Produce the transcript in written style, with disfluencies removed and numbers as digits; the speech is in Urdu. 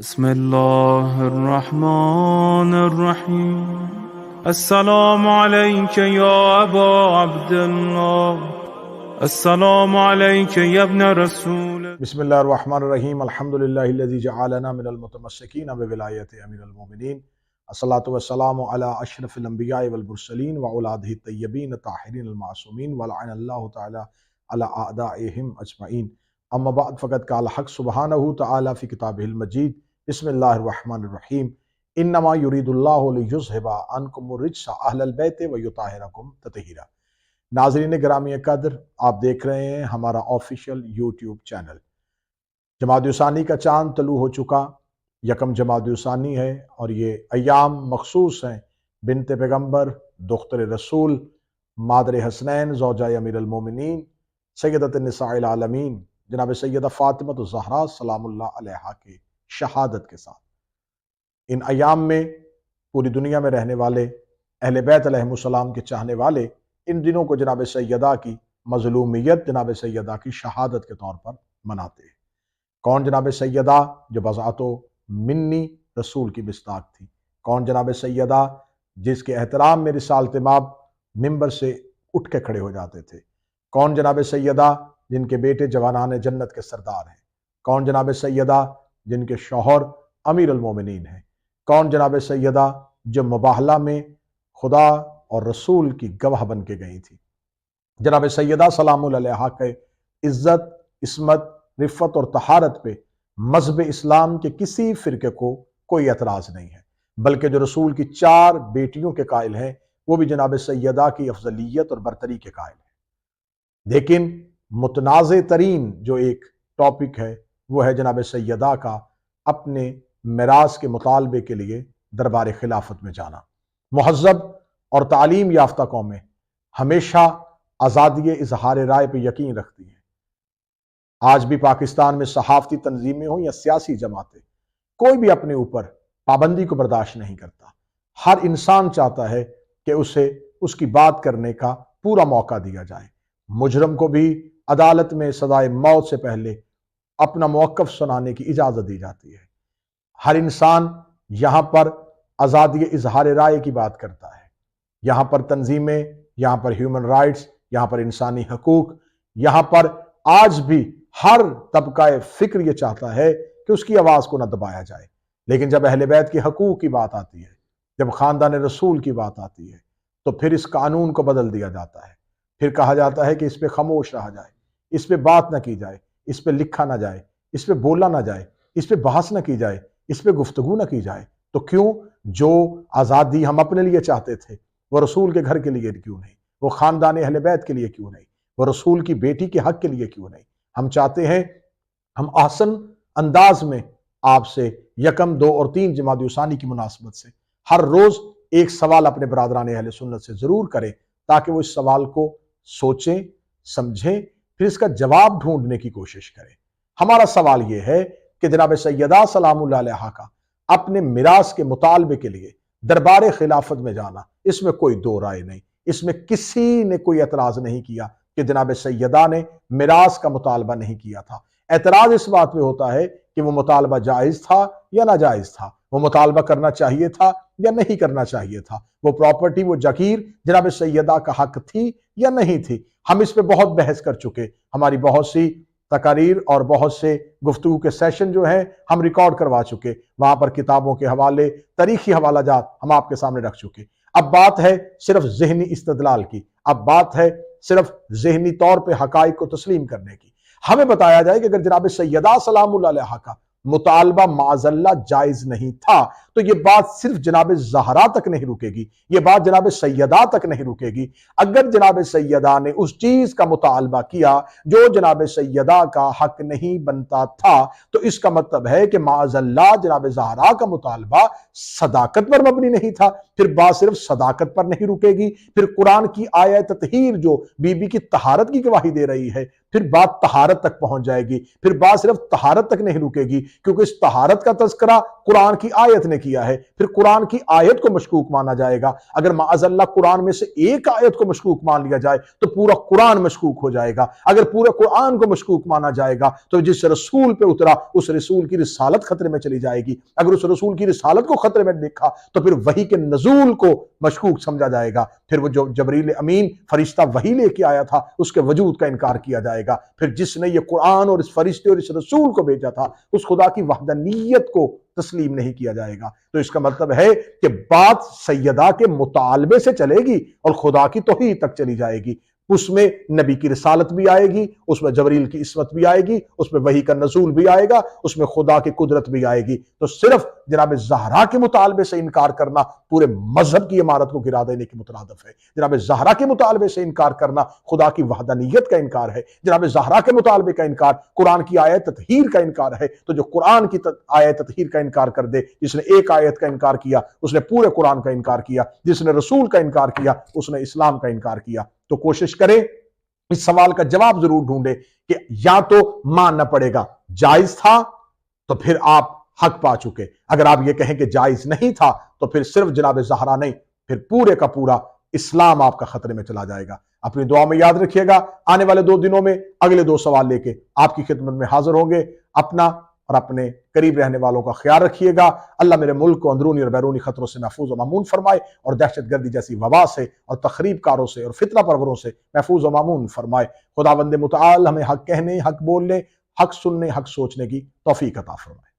بسم الله الرحمن الرحيم. السلام عليك يا أبا عبد الله. السلام عليك يا ابن رسول. بسم اللہ الرحمن الرحیم. الحمدللہ الذی جعلنا من المتمسکین بولایت امیر المومنین. الصلاۃ والسلام علی اشرف الانبیاء والمرسلین واولادہ الطیبین الطاہرین المعصومین ولعن اللہ تعالی علی اعدائہم اجمعین. اما بعد فقد قال حق سبحانہ تعالی فی کتابہ المجید. بسم اللہ الرحمن الرحیم. انما یرید اللہ لیذھب عنکم الرجس اہل البیت ویطہرکم تطہیرا. ناظرین گرامی قدر، آپ دیکھ رہے ہیں ہمارا آفیشیل یوٹیوب چینل. جمادی الثانی کا چاند طلوع ہو چکا. یکم جمادی الثانی ہے اور یہ ایام مخصوص ہیں بنت پیغمبر، دختر رسول، مادر حسنین، زوجہ امیر المومنین، سیدۃ النساء العالمین جناب سیدہ فاطمہ الزہرا سلام اللہ علیہا کے شہادت کے ساتھ. ان ایام میں پوری دنیا میں رہنے والے اہل بیت علیہم السلام کے چاہنے والے ان دنوں کو جناب سیدہ کی مظلومیت، جناب سیدہ کی شہادت کے طور پر مناتے ہیں. کون جناب سیدہ جو بذات و منی رسول کی مصداق تھی؟ کون جناب سیدہ جس کے احترام میں رسالت مآب ممبر سے اٹھ کے کھڑے ہو جاتے تھے؟ کون جناب سیدہ جن کے بیٹے جوانان جنت کے سردار ہیں؟ کون جناب سیدہ جن کے شوہر امیر المومنین ہیں؟ کون جناب سیدہ جو مباہلہ میں خدا اور رسول کی گواہ بن کے گئی تھی؟ جناب سیدہ سلام اللہ علیہا کے عزت، عصمت، رفت اور طہارت پہ مذہب اسلام کے کسی فرقے کو کوئی اعتراض نہیں ہے، بلکہ جو رسول کی 4 بیٹیوں کے قائل ہیں وہ بھی جناب سیدہ کی افضلیت اور برتری کے قائل ہیں. لیکن متنازع ترین جو ایک ٹاپک ہے وہ ہے جناب سیدہ کا اپنے میراث کے مطالبے کے لیے دربار خلافت میں جانا. مہذب اور تعلیم یافتہ قومیں ہمیشہ آزادی اظہار رائے پہ یقین رکھتی ہیں. آج بھی پاکستان میں صحافتی تنظیمیں ہوں یا سیاسی جماعتیں، کوئی بھی اپنے اوپر پابندی کو برداشت نہیں کرتا. ہر انسان چاہتا ہے کہ اسے اس کی بات کرنے کا پورا موقع دیا جائے. مجرم کو بھی عدالت میں سزائے موت سے پہلے اپنا موقف سنانے کی اجازت دی جاتی ہے. ہر انسان یہاں پر آزادی اظہار رائے کی بات کرتا ہے. یہاں پر تنظیمیں، یہاں پر ہیومن رائٹس، یہاں پر انسانی حقوق، یہاں پر آج بھی ہر طبقہ فکر یہ چاہتا ہے کہ اس کی آواز کو نہ دبایا جائے. لیکن جب اہل بیت کے حقوق کی بات آتی ہے، جب خاندان رسول کی بات آتی ہے، تو پھر اس قانون کو بدل دیا جاتا ہے. پھر کہا جاتا ہے کہ اس پہ خاموش رہا جائے، اس پہ بات نہ کی جائے، اس پہ لکھا نہ جائے، اس پہ بولا نہ جائے، اس پہ بحث نہ کی جائے، اس پہ گفتگو نہ کی جائے. تو کیوں؟ جو آزادی ہم اپنے لیے چاہتے تھے وہ رسول کے گھر کے لیے کیوں نہیں؟ وہ خاندان اہل بیت کے لیے کیوں نہیں؟ وہ رسول کی بیٹی کے حق کے لیے کیوں نہیں؟ ہم چاہتے ہیں ہم آسن انداز میں آپ سے یکم، 2 اور 3 جمادی الثانی کی مناسبت سے ہر روز ایک سوال اپنے برادران اہل سنت سے ضرور کریں، تاکہ وہ اس سوال کو سوچیں، سمجھیں، پھر اس کا جواب ڈھونڈنے کی کوشش کریں. ہمارا سوال یہ ہے کہ جناب سیدہ سلام اللہ علیہا کا اپنے میراث کے مطالبے کے لیے دربار خلافت میں جانا، اس میں کوئی دو رائے نہیں. اس میں کسی نے کوئی اعتراض نہیں کیا کہ جناب سیدہ نے میراث کا مطالبہ نہیں کیا تھا. اعتراض اس بات پہ ہوتا ہے کہ وہ مطالبہ جائز تھا یا ناجائز تھا، وہ مطالبہ کرنا چاہیے تھا یا نہیں کرنا چاہیے تھا، وہ پراپرٹی، وہ جگیر جناب سیدہ کا حق تھی یا نہیں تھی. ہم اس پہ بہت بحث کر چکے. ہماری بہت سی تقاریر اور بہت سے گفتگو کے سیشن جو ہیں ہم ریکارڈ کروا چکے. وہاں پر کتابوں کے حوالے، تاریخی حوالہ جات ہم آپ کے سامنے رکھ چکے. اب بات ہے صرف ذہنی استدلال کی، اب بات ہے صرف ذہنی طور پہ حقائق کو تسلیم کرنے کی. ہمیں بتایا جائے کہ اگر جناب سیدہ سلام اللہ علیہا کا مطالبہ معاذ اللہ جائز نہیں تھا تو یہ بات صرف جناب زہرا تک نہیں رکے گی، یہ بات جناب سیدہ تک نہیں رکے گی. اگر جناب سیدہ نے اس چیز کا مطالبہ کیا جو جناب سیدہ کا حق نہیں بنتا تھا تو اس کا مطلب ہے کہ معاذ اللہ جناب زہرا کا مطالبہ صداقت پر مبنی نہیں تھا. پھر بات صرف صداقت پر نہیں رکے گی، پھر قرآن کی آیت تطہیر جو بی بی کی طہارت کی گواہی دے رہی ہے پھر بات طہارت تک پہنچ جائے گی. پھر بات صرف طہارت تک نہیں رکے گی، کیونکہ اس طہارت کا تذکرہ قرآن کی آیت نے کیا ہے، پھر قرآن کی آیت کو مشکوک مانا جائے گا۔ اگر معاذ اللہ قرآن میں سے ایک آیت کو مشکوک مان لیا جائے تو پورا قرآن مشکوک ہو جائے گا۔ اگر پورے قرآن کو مشکوک مانا جائے گا تو جس رسول پہ اترا اس رسول کی رسالت خطرے میں چلی جائے گی۔ اگر اس رسول کی رسالت کو خطرے میں دیکھا تو پھر وحی کے نزول کو مشکوک سمجھا جائے گا، پھر وہ جو جبریل امین فرشتہ وحی لے کے آیا تھا اس کے وجود کا انکار کیا جائے گا۔ پھر جس نے یہ قرآن اور اس فرشتے اور اس رسول کو بھیجا تھا اس خدا کی وحدانیت کو تسلیم نہیں کیا جائے گا۔ تو اس کا مطلب ہے کہ بات سیدہ کے مطالبے سے چلے گی اور خدا کی توحید تک چلی جائے گی۔ اس میں نبی کی رسالت بھی آئے گی، اس میں جبریل کی عصمت بھی آئے گی، اس میں وحی کا نزول بھی آئے گا، اس میں خدا کی قدرت بھی آئے گی۔ تو صرف جناب زہرا کے مطالبے سے انکار کرنا پورے مذہب کی عمارت کو گرا دینے کے مترادف ہے۔ جناب زہرا کے مطالبے سے انکار کرنا خدا کی وحدانیت کا انکار ہے۔ جناب زہرا کے مطالبے کا انکار قرآن کی آیت تطہیر کا انکار ہے۔ تو جو قرآن کی آیت تطہیر کا انکار کر دے، جس نے ایک آیت کا انکار کیا اس نے پورے قرآن کا انکار کیا، جس نے رسول کا انکار کیا اس نے اسلام کا انکار کیا۔ تو کوشش کریں اس سوال کا جواب ضرور ڈھونڈے کہ یا تو ماننا پڑے گا جائز تھا تو پھر آپ حق پا چکے، اگر آپ یہ کہیں کہ جائز نہیں تھا تو پھر صرف جناب زہرا نہیں، پھر پورے کا پورا اسلام آپ کا خطرے میں چلا جائے گا۔ اپنی دعا میں یاد رکھیے گا، آنے والے 2 دنوں میں اگلے 2 سوال لے کے آپ کی خدمت میں حاضر ہوں گے۔ اپنا اور اپنے قریب رہنے والوں کا خیال رکھیے گا۔ اللہ میرے ملک کو اندرونی اور بیرونی خطروں سے محفوظ و مامون فرمائے، اور دہشت گردی جیسی وبا سے اور تخریب کاروں سے اور فتنہ پروروں سے محفوظ و مامون فرمائے۔ خداوند متعال ہمیں حق کہنے، حق بولنے، حق سننے، حق سوچنے کی توفیق عطا فرمائے۔